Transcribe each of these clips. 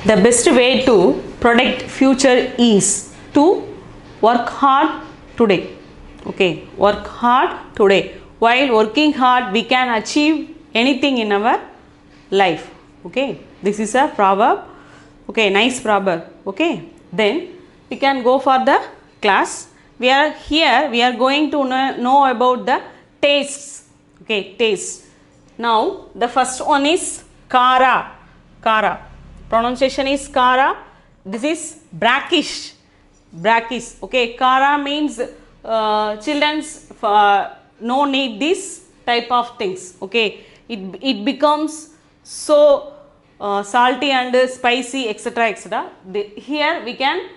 The best way to protect future is to work hard today. Okay, work hard today. While working hard, we can achieve anything in our life. Okay, this is a proverb. Okay, nice proverb. Okay, then we can go for the class. We are here, we are going to know about the tastes. Okay, taste. Now the first one is kara. Kara, pronunciation is kara. This is brackish. Brackish. Okay, kara means children's no need this type of things. Okay, it becomes so salty and spicy, etc., etc. Here we can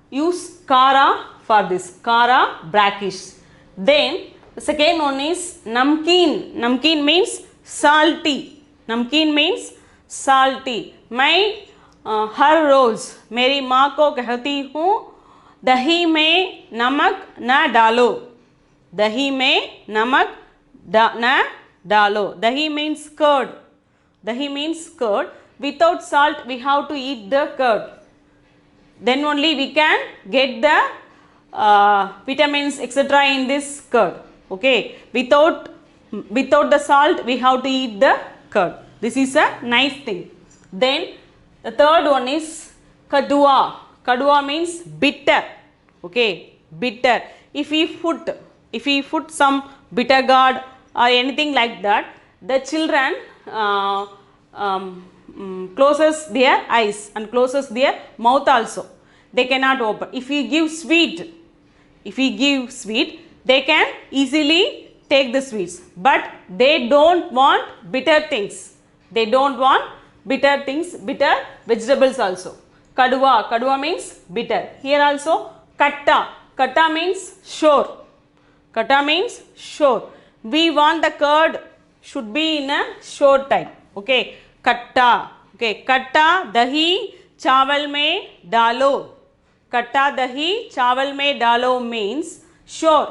use kara for this. Kara, brackish. Then the second one is namkeen. Namkeen means salty. Namkeen means salty. मैं हर रोज़ मेरी माँ को कहती हूँ दही में नमक न डालो. दही में नमक न डालो. दही means curd. Dahi means curd. Without salt we have to eat the curd. Then only we can get the vitamins, etc., in this curd. Okay, without the salt we have to eat the curd. This is a nice thing. Then the third one is kadua. Kadua means bitter. Okay, bitter. If we put some bitter gourd or anything like that, the children closes their eyes and closes their mouth also. They cannot open. If we give sweet, they can easily take the sweets, but they don't want bitter things. They don't want bitter things, bitter vegetables also. Kadua means bitter. Here also katta means sure. Katta means sure. We want the curd should be in a sure type. Okay, katta. Okay, katta dahi चावल में डालो. Katta dahi चावल में डालो means sure.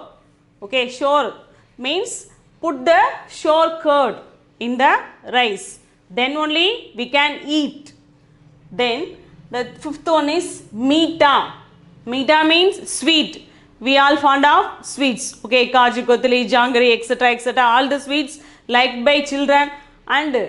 Okay, sure means put the sure curd in the rice. Then only we can eat. Then the fifth one is meeta. Meeta means sweet. We all fond of sweets. Okay, kaju kotli, jangari, etc., etc. All the sweets liked by children and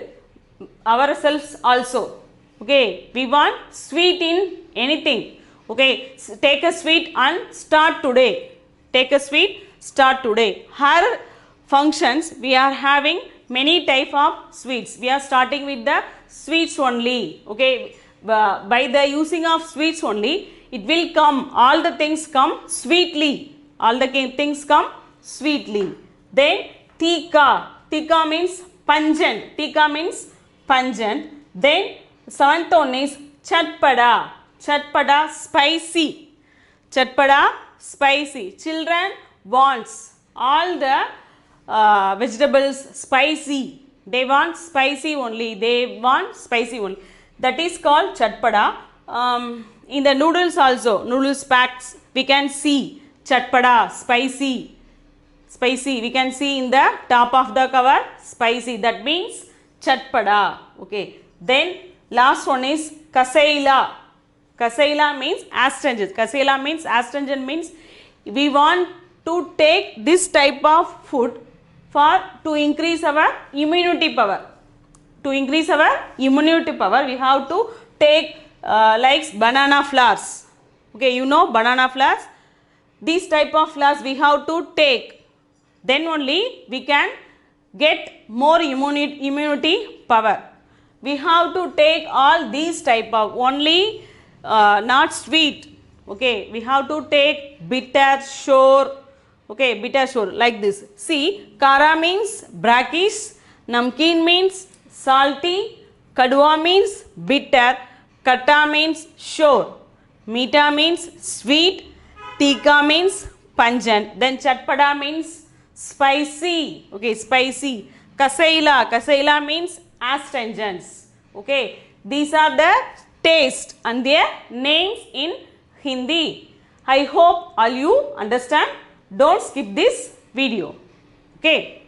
ourselves also. Okay, we want sweet in anything. Okay, take a sweet and start today. Take a sweet, start today. Her functions we are having many type of sweets. We are starting with the sweets only. Okay, by the using of sweets only, it will come, all the things come sweetly. All the things come sweetly. Then tika. Tika means pungent. Tika means pungent. Then seventh one is chatpada. Chatpada, spicy. Chatpada, spicy. Children wants all the vegetables spicy. They want spicy only. They want spicy only. That is called chatpada. In the noodles also, noodles packs, we can see chatpada, spicy. Spicy, we can see in the top of the cover, spicy. That means chatpada. Okay. Then last one is kasaila. Kasaila means astringent. Kasaila means astringent means we want to take this type of food to increase our immunity power. To increase our immunity power, we have to take like banana flowers. Okay, you know banana flowers. These type of flowers we have to take. Then only we can get more immunity power. We have to take all these type of only not sweet. Okay, we have to take bitter, sure. Okay, bitter, sure, like this. See, kara means brackish, namkeen means salty, kadua means bitter, katta means sure, meeta means sweet, tika means pungent, then chatpada means spicy. Okay, spicy. Kasaila means astringents. Okay, these are the taste and their names in Hindi. I hope all you understand. Don't skip this video. Okay.